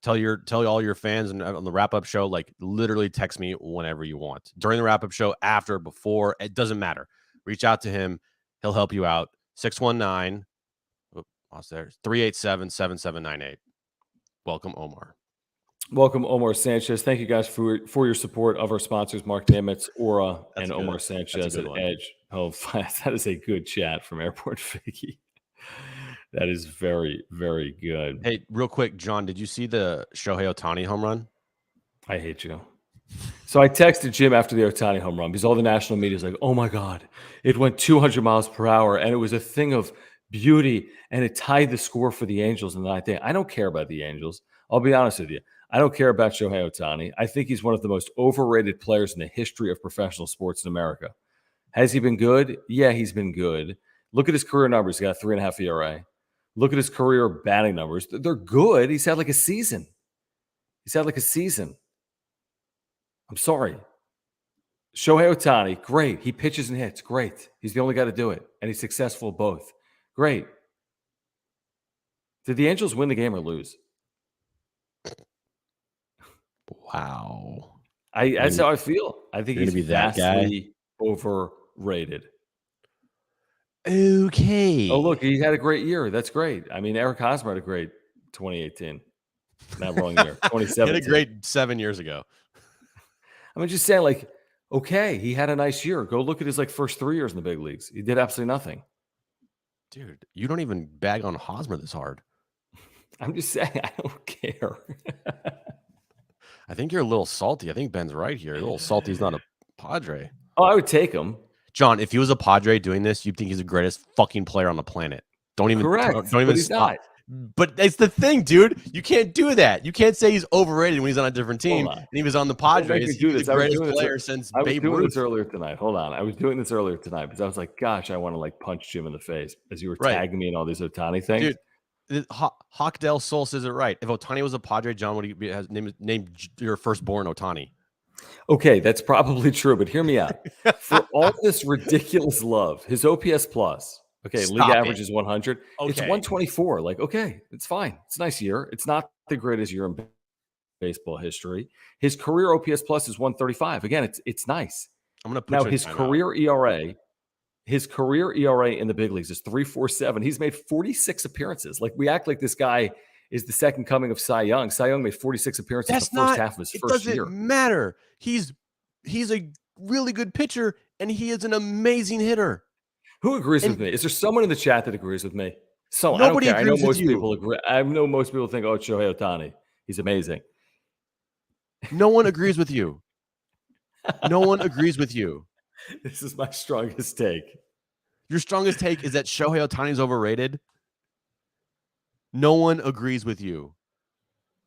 tell all your fans and on the wrap-up show, like literally text me whenever you want. During the wrap-up show, after, before, it doesn't matter. Reach out to him. He'll help you out. 619-387-7798. Welcome, Omar. Welcome, Omar Sanchez. Thank you guys for your support of our sponsors, Mark Nimitz, Aura, and Omar Sanchez at Edge. Oh, that is a good chat from Airport Figgy. That is very, very good. Hey, real quick, John, did you see the Shohei Ohtani home run? I hate you. So I texted Jim after the Ohtani home run because all the national media is like, oh my God, it went 200 miles per hour and it was a thing of beauty and it tied the score for the Angels in the ninth inning. I don't care about the Angels. I'll be honest with you. I don't care about Shohei Ohtani. I think he's one of the most overrated players in the history of professional sports in America. Has he been good? Yeah, he's been good. Look at his career numbers. He got a 3.5 ERA. Look at his career batting numbers. They're good. He's had like a season. I'm sorry. Shohei Ohtani, great. He pitches and hits. Great. He's the only guy to do it. And he's successful both. Great. Did the Angels win the game or lose? Wow. That's how I feel. I think he's vastly overrated. Okay. Oh, look, he had a great year. That's great. I mean, Eric Hosmer had a great 2018. Not wrong year. 2017. He had a great 7 years ago. I'm just saying, like, okay, he had a nice year. Go look at his first 3 years in the big leagues. He did absolutely nothing. Dude, you don't even bag on Hosmer this hard. I'm just saying, I don't care. I think you're a little salty. I think Ben's right here. A little salty. He's not a Padre. Oh, I would take him. John, if he was a Padre doing this, you'd think he's the greatest fucking player on the planet. Don't even stop. But it's the thing, dude. You can't do that. You can't say he's overrated when he's on a different team. And he was on the Padres. He's the greatest player since Babe Ruth. This earlier tonight. Hold on. I was doing this earlier tonight because I was like, gosh, I want to punch Jim in the face as you were tagging me in all these Ohtani things. Dude, Hawkdale Soul says it right. If Ohtani was a Padre, John, would he named your firstborn Ohtani? Okay, that's probably true, but hear me out. For all this ridiculous love, his OPS plus, league average is 100. Okay. It's 124. Okay, it's fine. It's a nice year. It's not the greatest year in baseball history. His career OPS plus is 135. Again, it's nice. I'm gonna put his career ERA. His career ERA in the big leagues is 3.47. He's made 46 appearances. We act like this guy is the second coming of Cy Young. Cy Young made 46 appearances in the first half of his first year. It doesn't matter. He's a really good pitcher, and he is an amazing hitter. Who agrees with me? Is there someone in the chat that agrees with me? So nobody I don't care. agrees I know most with you. people agree. I know most people think, oh, it's Shohei Ohtani. He's amazing. No one agrees with you. No one agrees with you. This is my strongest take. Your strongest take is that Shohei Ohtani is overrated? No one agrees with you.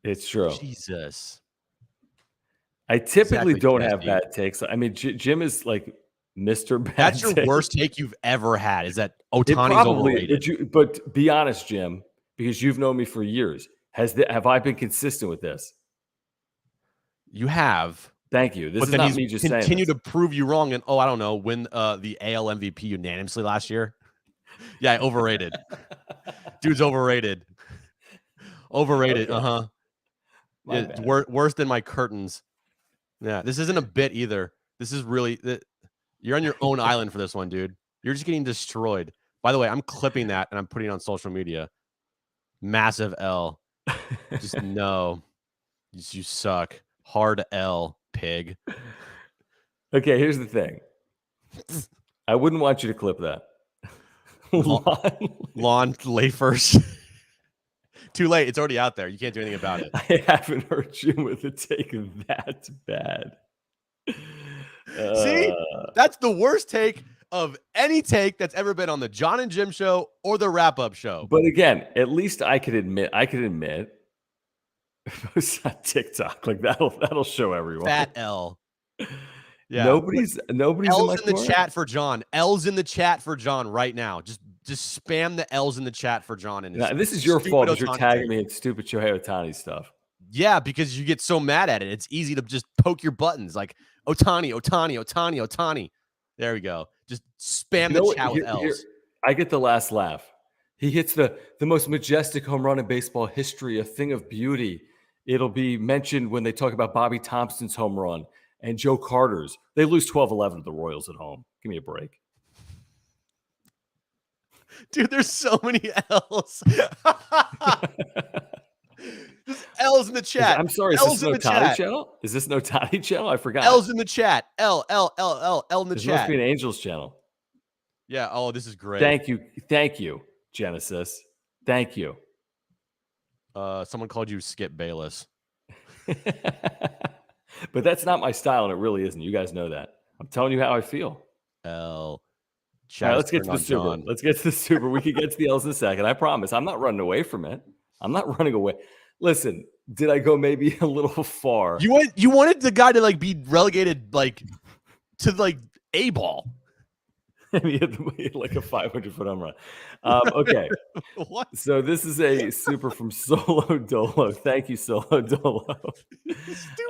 It's true. Jesus. I typically don't have bad takes. I mean, Jim is Mr. Bad. That's your worst take you've ever had, is that Ohtani's overrated. But be honest, Jim, because you've known me for years. Have I been consistent with this? You have. Thank you. This is not me just saying. Continue to prove you wrong and I don't know, win the AL MVP unanimously last year. Yeah, overrated. Dude's overrated. Overrated. Okay. It's worse than my curtains. Yeah, this isn't a bit either. This is really you're on your own island for this one, dude. You're just getting destroyed. By the way, I'm clipping that and I'm putting it on social media. Massive L. Just no. You suck. Hard L, pig. Okay, here's the thing. I wouldn't want you to clip that. Lawn late first. Too late. It's already out there. You can't do anything about it. I haven't heard you with a take that bad. See? That's the worst take of any take that's ever been on the John and Jim show or the wrap-up show. But again, at least I could admit it's not TikTok. That'll show everyone. Fat L. Yeah. Nobody's in L's my in the corner? chat for John. L's in the chat for John right now. Just spam the L's in the chat for John. And Now, this is your fault because you're Ohtani tagging take. me in stupid Shohei Ohtani stuff. Yeah, because you get so mad at it. It's easy to just poke your buttons like Ohtani. There we go. Just spam the chat with L's. I get the last laugh. He hits the most majestic home run in baseball history, a thing of beauty. It'll be mentioned when they talk about Bobby Thompson's home run and Joe Carter's. They lose 12-11 to the Royals at home. Give me a break. Dude, there's so many L's. Just L's in the chat. I'm sorry, is L's this an Ohtani channel? Is this an Ohtani channel? I forgot. L's in the chat. L in the This chat. must be an Angels channel. Yeah. Oh, this is great. Thank you, Genesis. Thank you. Someone called you Skip Bayless. But that's not my style, and it really isn't. You guys know that. I'm telling you how I feel. L. All right, let's get to the Super. John. Let's get to the Super. We can get to the L's in a second. I promise. I'm not running away from it. I'm not running away. Listen, did I go maybe a little far? You wanted the guy to like be relegated like to like A ball. He had like a 500-foot home run. Okay. What? So this is a Super from Solo Dolo. Thank you, Solo Dolo.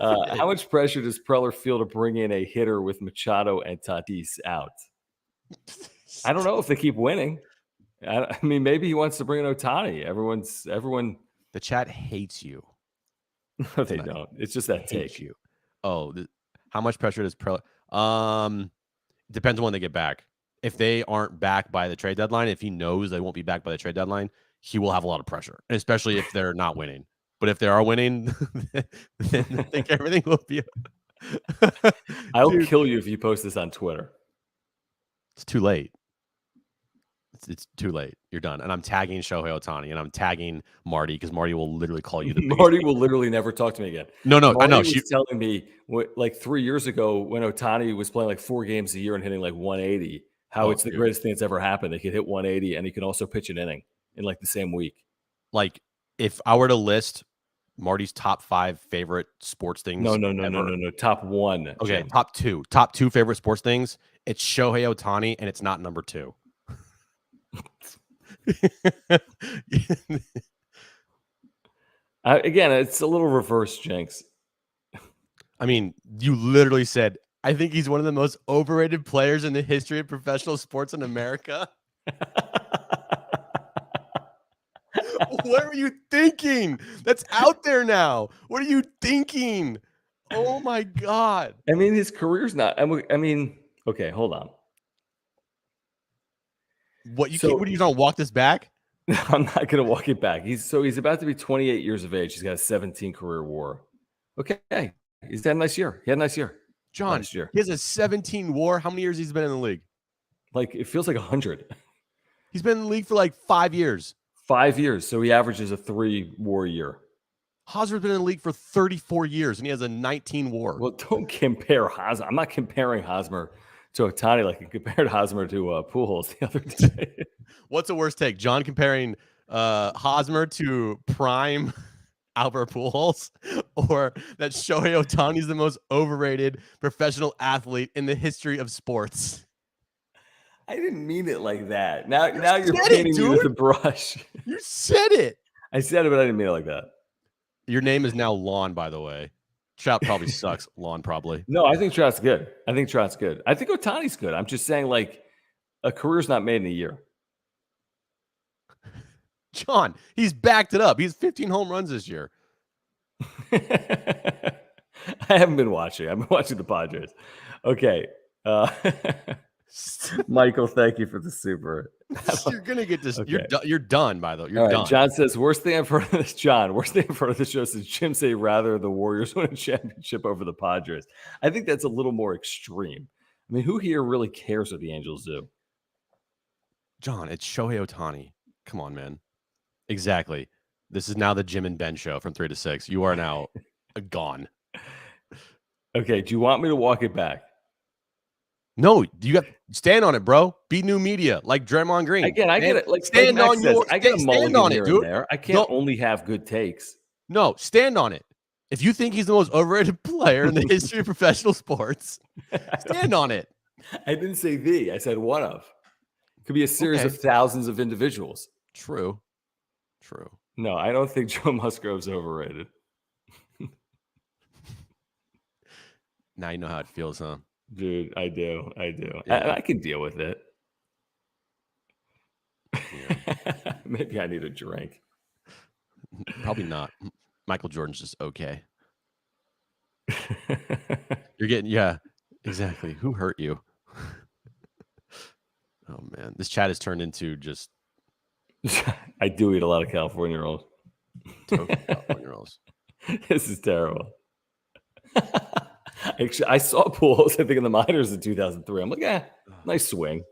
How much pressure does Preller feel to bring in a hitter with Machado and Tatis out? I don't know if they keep winning. I mean, maybe he wants to bring in Ohtani. Everyone. The chat hates you. No, they don't. It's just that take. You. Oh, how much pressure does Preller? Depends on when they get back. If they aren't back by the trade deadline, if he knows they won't be back by the trade deadline, he will have a lot of pressure, especially if they're not winning. But if they are winning, then I think everything will be. I'll kill you if you post this on Twitter. It's too late. It's too late. You're done. And I'm tagging Shohei Ohtani and I'm tagging Marty because Marty will literally call you the Marty will literally never talk to me again. No, Marty I know. She's telling me like 3 years ago when Ohtani was playing like 4 games a year and hitting like 180, how it's the greatest thing that's ever happened. They could hit 180 and he can also pitch an inning in like the same week. Like if I were to list Marty's top 5 favorite sports things. No. Top 1. Okay, Jim. top 2. Top 2 favorite sports things. It's Shohei Ohtani and it's not number 2. Again, it's a little reverse, Jenks. I mean, you literally said, I think he's one of the most overrated players in the history of professional sports in America. What are you thinking? That's out there now. What are you thinking? Oh my God. I mean, his career's not. I mean, okay, hold on. What you going to walk this back? I'm not going to walk it back. He's about to be 28 years of age. He's got a 17 career WAR. Okay, he's had a nice year. He had a nice year. John, he has a 17 WAR. How many years he's been in the league? Like it feels like 100. He's been in the league for like 5 years. 5 years. So he averages a 3 WAR year. Hosmer's been in the league for 34 years and he has a 19 WAR. Well, don't compare Hosmer. I'm not comparing Hosmer to Ohtani like I compared Hosmer to Pujols the other day. What's the worst take? John comparing Hosmer to prime Albert Pujols, or that Shohei Ohtani is the most overrated professional athlete in the history of sports? I didn't mean it like that. Now you're painting me with a brush. You said it. I said it, but I didn't mean it like that. Your name is now Lon, by the way. Trout probably sucks. Lon probably. No, I think Trout's good. I think Ohtani's good. I'm just saying, like, a career's not made in a year. John, he's backed it up. He's 15 home runs this year. I haven't been watching. I've been watching the Padres. Okay. Michael, thank you for the super. You're gonna get this. Okay. You're done, by the way. You're done. Right. John says, worst thing I've heard of this. John, worst thing I've heard of the show says Jim say rather the Warriors win a championship over the Padres. I think that's a little more extreme. I mean, who here really cares what the Angels do? John, it's Shohei Ohtani. Come on, man. Exactly. This is now the Jim and Ben show from 3 to 6. You are now gone. Okay. Do you want me to walk it back? No, you got stand on it, bro. Be new media like Draymond Green. Again, I get it. Like stand on your. I get a mulligan on here it, dude. and there. I can't only have good takes. No, stand on it. If you think he's the most overrated player in the history of professional sports, stand on it. I didn't say the. I said one of. It could be a series of thousands of individuals. True. No, I don't think Joe Musgrove's overrated. Now you know how it feels, huh? Dude, I do. Yeah. I can deal with it. Yeah. Maybe I need a drink. Probably not. Michael Jordan's just okay. You're getting, yeah, exactly. Who hurt you? Oh, man. This chat has turned into just. I do eat a lot of California rolls. California rolls. This is terrible. Actually, I saw Pujols, I think, in the minors in 2003. I'm like, nice swing.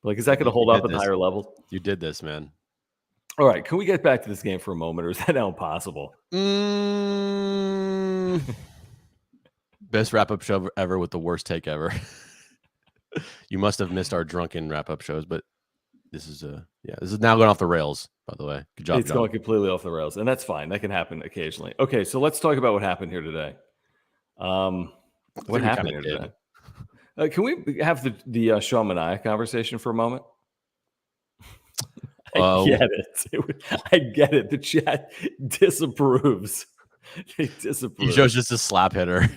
Like, is that going to hold up at the higher levels? You did this, man. All right. Can we get back to this game for a moment, or is that now impossible? Best wrap-up show ever with the worst take ever. You must have missed our drunken wrap-up shows, but this is now going off the rails, by the way. Good job, It's John. going completely off the rails, and that's fine. That can happen occasionally. Okay, so let's talk about what happened here today. What happened here today? Can we have the Sean Manaea conversation for a moment? I get it. I get it. The chat disapproves. They disapprove. Joe's just a slap hitter.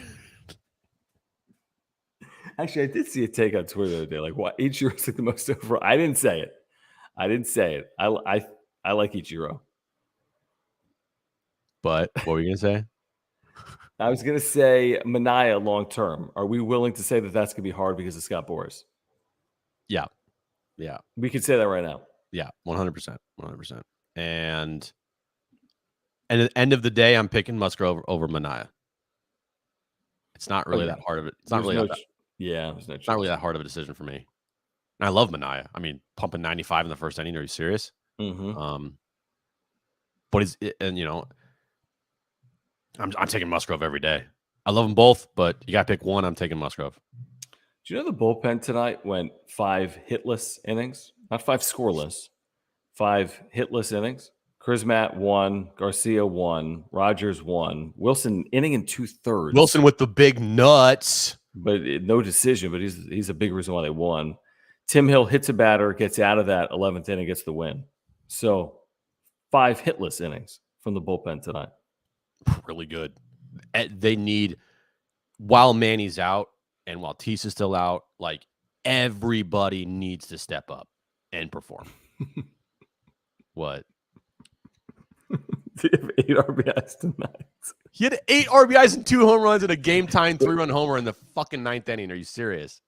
Actually, I did see a take on Twitter the other day. Like, what? Ichiro's like the most over. I didn't say it. I like Ichiro. But what were you gonna say? I was gonna say Manaea long term. Are we willing to say that that's gonna be hard because of Scott Boras? Yeah. We could say that right now. Yeah, 100%. And at the end of the day, I'm picking Musgrove over Manaea. It's not really that hard of it. It's not really not really that hard of a decision for me. And I love Manaea. I mean, pumping 95 in the first inning. Are you serious? Mm-hmm. But I'm taking Musgrove every day. I love them both, but you got to pick one. I'm taking Musgrove. Do you know the bullpen tonight went 5 hitless innings? Not 5 scoreless. 5 hitless innings. Krismat 1, Garcia 1, Rogers 1, Wilson inning in 2/3. Wilson with the big nuts, but no decision. But he's a big reason why they won. Tim Hill hits a batter, gets out of that 11th inning, gets the win. So 5 hitless innings from the bullpen tonight. Really good. They need, while Manny's out and while Tatis is still out, like everybody needs to step up and perform. What? He have 8 RBIs tonight. He had 8 RBIs and 2 home runs and a game-tying 3-run homer in the fucking 9th inning. Are you serious?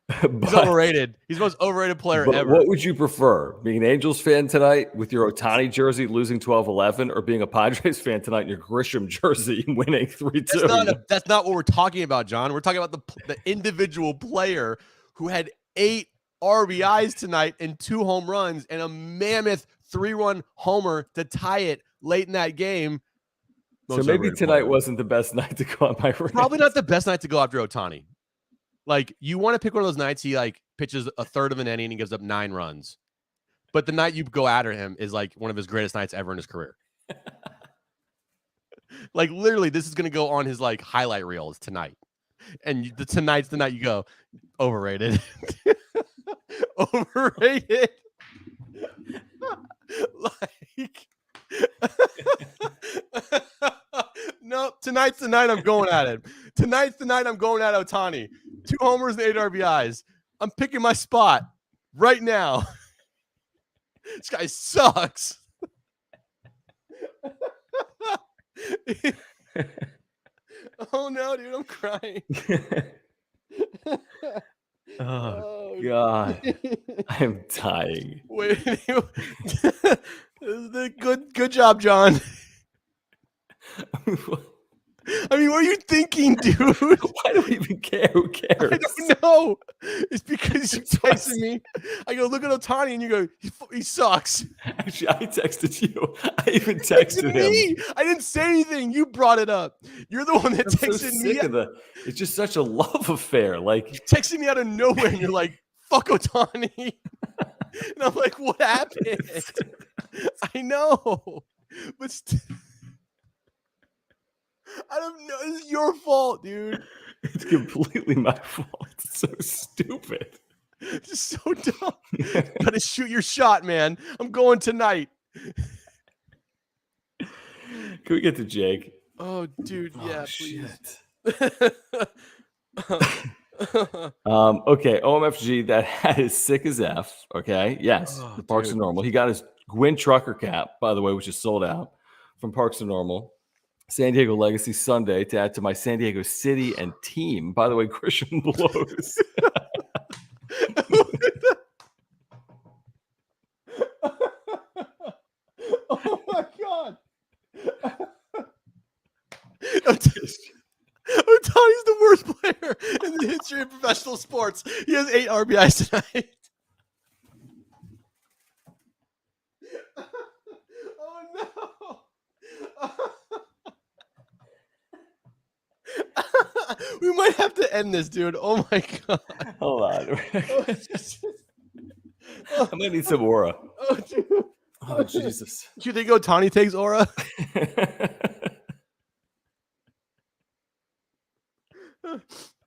He's overrated. He's the most overrated player ever. What would you prefer? Being an Angels fan tonight with your Ohtani jersey losing 12-11, or being a Padres fan tonight in your Grisham jersey winning 3-2? That's not what we're talking about, John. We're talking about the individual player who had 8 RBIs tonight and 2 home runs and a mammoth 3-run homer to tie it late in that game. So maybe tonight wasn't the best night to go on my Rams. Probably not the best night to go after Ohtani. Like, you want to pick one of those nights he like pitches a third of an inning and gives up 9 runs. But the night you go after him is like one of his greatest nights ever in his career. Like, literally, this is going to go on his like highlight reels tonight. And tonight's the night you go, overrated. Overrated. Like, no, tonight's the night I'm going at it. Tonight's the night I'm going at Ohtani. 2 homers and 8 RBIs. I'm picking my spot right now. This guy sucks. Oh no, dude, I'm crying. Oh God, I'm dying. Wait, good job, John. I mean, what are you thinking, dude? Why do we even care? Who cares? I don't know. It's because you texted me. I go, look at Ohtani, and you go, he sucks. Actually, I texted you. I even texted him. I didn't say anything. You brought it up. You're the one that texted me. It's just such a love affair. Like, you texted me out of nowhere, and you're like, fuck Ohtani. And I'm like, what happened? I know. But I don't know. It's your fault, dude. It's completely my fault. It's so stupid. It's so dumb. Gotta shoot your shot, man. I'm going tonight. Can we get to Jake? Oh, dude. Yeah, Oh, please. shit. Okay, OMFG, that hat is sick as F. Okay, yes, Oh, the Parks dude. and Normal. He got his Gwyn Trucker cap, by the way, which is sold out from Parks and Normal. San Diego Legacy Sunday to add to my San Diego City and team. By the way, Christian blows. Oh my god. Otani's the worst player in the history of professional sports. He has 8 RBIs tonight. Oh no. We might have to end this, dude. Oh my god. Hold on. I might need some aura. Oh, dude. Oh, Jesus. Do you think Otani takes aura?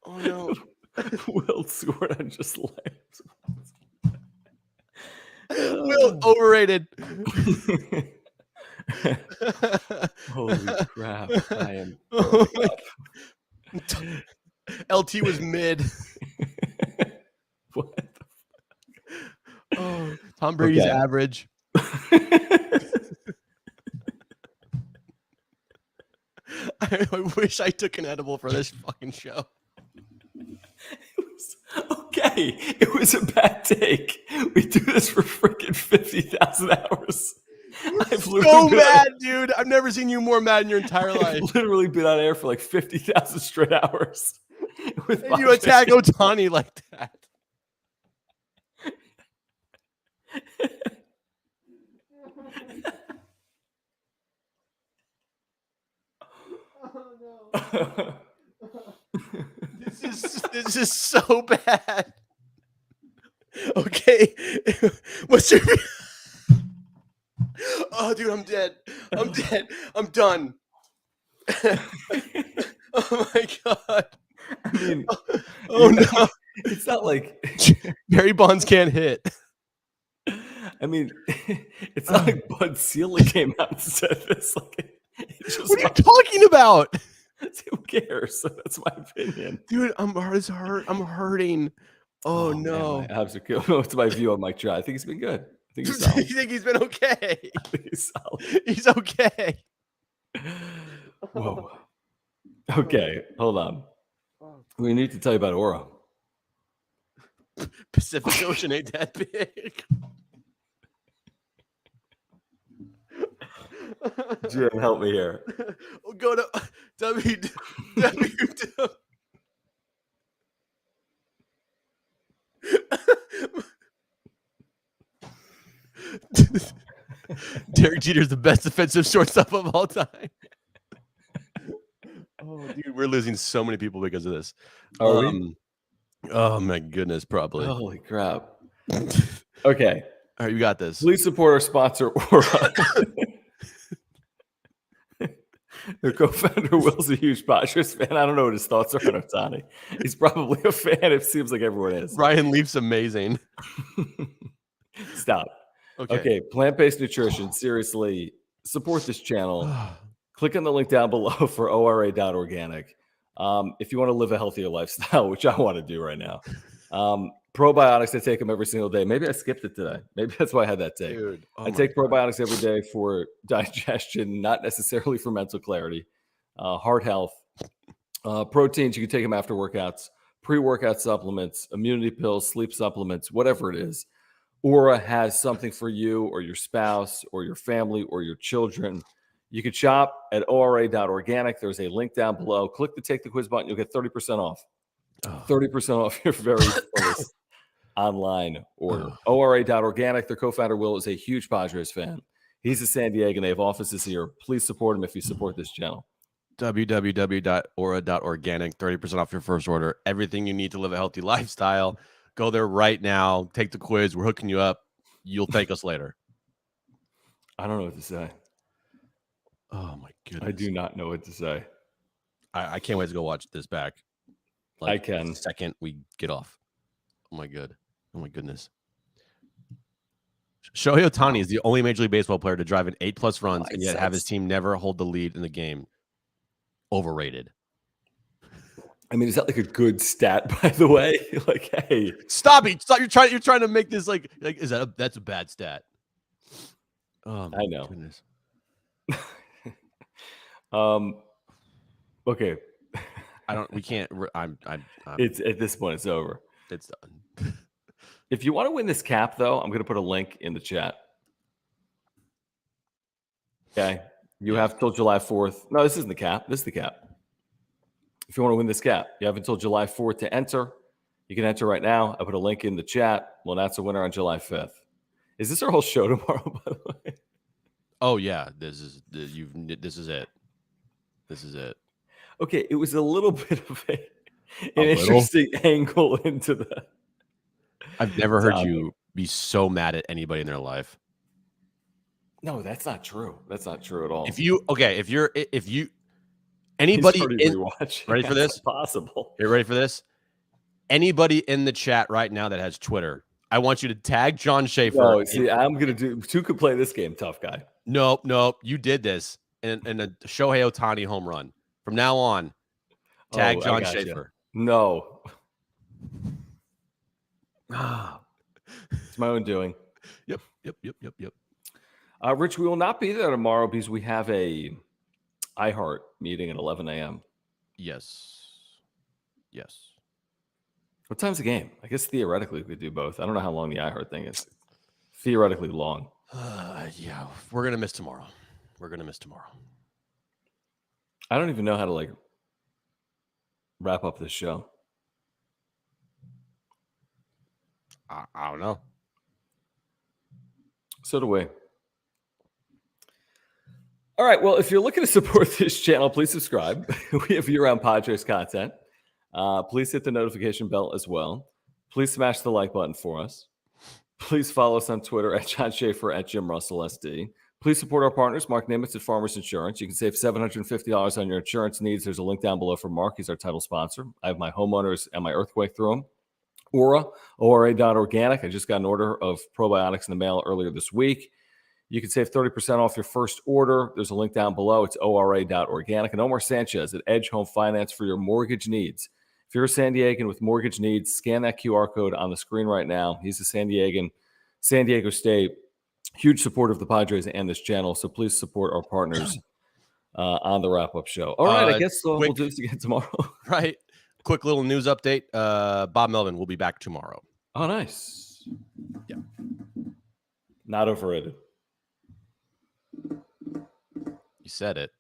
Oh no. Will scored on just laps. Will overrated. Holy crap. I am. Oh my God. LT was mid. What the Oh, Tom Brady's Okay. average. I wish I took an edible for this fucking show. Okay, it was a bad take. We do this for freaking 50,000 hours. I've So mad, dude. I've never seen you more mad in your entire life. I've literally been on air for like 50,000 straight hours. And you attack Otani like that. Oh, This is so bad. Okay. What's your Oh, dude, I'm dead. I'm dead. I'm done. Oh my god. I mean, Oh no. it's not like Barry Bonds can't hit. I mean, it's not like Bud Selig came out and said this. Like, What are you talking about? Who cares? That's my opinion. Dude, I'm hurting. Oh no. Man, what's my view on Mike Trout? I think he's been good. I think he's You solid. think he's been okay? I think he's solid. He's okay. Whoa. Okay, hold on. We need to tell you about Aura. Pacific Ocean ain't that big. Jim, help me here. We'll go to www. Derek Jeter's the best defensive shortstop of all time. Oh, dude, we're losing so many people because of this. Are we? Oh my goodness, probably. Holy crap. Okay. All right, you got this. Please support our sponsor, Aura. Their co-founder Will's a huge Padres fan. I don't know what his thoughts are on Otani. He's probably a fan. It seems like everyone is. Ryan Leaf's amazing. Stop. Okay. Plant-based nutrition. Seriously, support this channel. Click on the link down below for ora.organic. If you want to live a healthier lifestyle, which I want to do right now. Probiotics, I take them every single day. Maybe I skipped it today. Maybe that's why I had that take. Dude, I take probiotics every day for digestion, not necessarily for mental clarity, heart health. Proteins, you can take them after workouts, pre-workout supplements, immunity pills, sleep supplements, whatever it is. Aura has something for you or your spouse or your family or your children. You can shop at ora.organic. There's a link down below. Click the Take the Quiz button. You'll get 30% off. 30% off your very first online order. ora.organic. Their co-founder, Will, is a huge Padres fan. He's a San Diego, and they have offices here. Please support him if you support this channel. www.ora.organic. 30% off your first order. Everything you need to live a healthy lifestyle. Go there right now. Take the quiz. We're hooking you up. You'll thank us later. I don't know what to say. Oh, my goodness. I do not know what to say. I can't wait to go watch this back. Like, I can. the second we get off. Oh my goodness. Shohei Ohtani is the only Major League Baseball player to drive in 8+ runs and yet have his team never hold the lead in the game. Overrated. I mean, is that like a good stat, by the way? Like, hey, stop it! Stop! You're trying to make this like is that's a bad stat? Oh my goodness. Okay. We can't. It's at this point, it's over. It's done. If you want to win this cap, though, I'm going to put a link in the chat. Okay. You have till July 4th. No, this isn't the cap. This is the cap. If you want to win this cap, you have until July 4th to enter. You can enter right now. I put a link in the chat. Well, that's a winner on July 5th. Is this our whole show tomorrow, by the way? Oh, yeah. This is it. This is it. Okay. It was a little bit of an interesting angle into the. I've never heard you be so mad at anybody in their life. No, that's not true. That's not true at all. Anybody ready for this? Possible. You ready for this? Anybody in the chat right now that has Twitter, I want you to tag John Schaefer. No, see, I'm gonna do. Two could play this game, tough guy. Nope. You did this in a Shohei Ohtani home run. From now on, tag John Schaefer. No. It's my own doing. Yep. Rich, we will not be there tomorrow because we have a iHeart meeting at 11 a.m. Yes. What time's the game? I guess theoretically we could do both. I don't know how long the iHeart thing is. Theoretically long. Yeah, we're gonna miss tomorrow. I don't even know how to wrap up this show. I don't know. So do we. All right. Well, if you're looking to support this channel, please subscribe. We have year-round Padres content. Please hit the notification bell as well. Please smash the like button for us. Please follow us on Twitter at John Schaefer, at Jim Russell SD. Please support our partners, Mark Nimitz at Farmers Insurance. You can save $750 on your insurance needs. There's a link down below for Mark. He's our title sponsor. I have my homeowners and my earthquake through him. Ora.organic. I just got an order of probiotics in the mail earlier this week. You can save 30% off your first order. There's a link down below. It's ora.organic. And Omar Sanchez at Edge Home Finance for your mortgage needs. If you're a San Diegan with mortgage needs, scan that QR code on the screen right now. He's a San Diegan, San Diego State, huge supporter of the Padres and this channel. So please support our partners on the wrap-up show. All right, I guess we'll do this again tomorrow. Right. Quick little news update. Bob Melvin will be back tomorrow. Oh, nice. Yeah. Not overrated. You said it.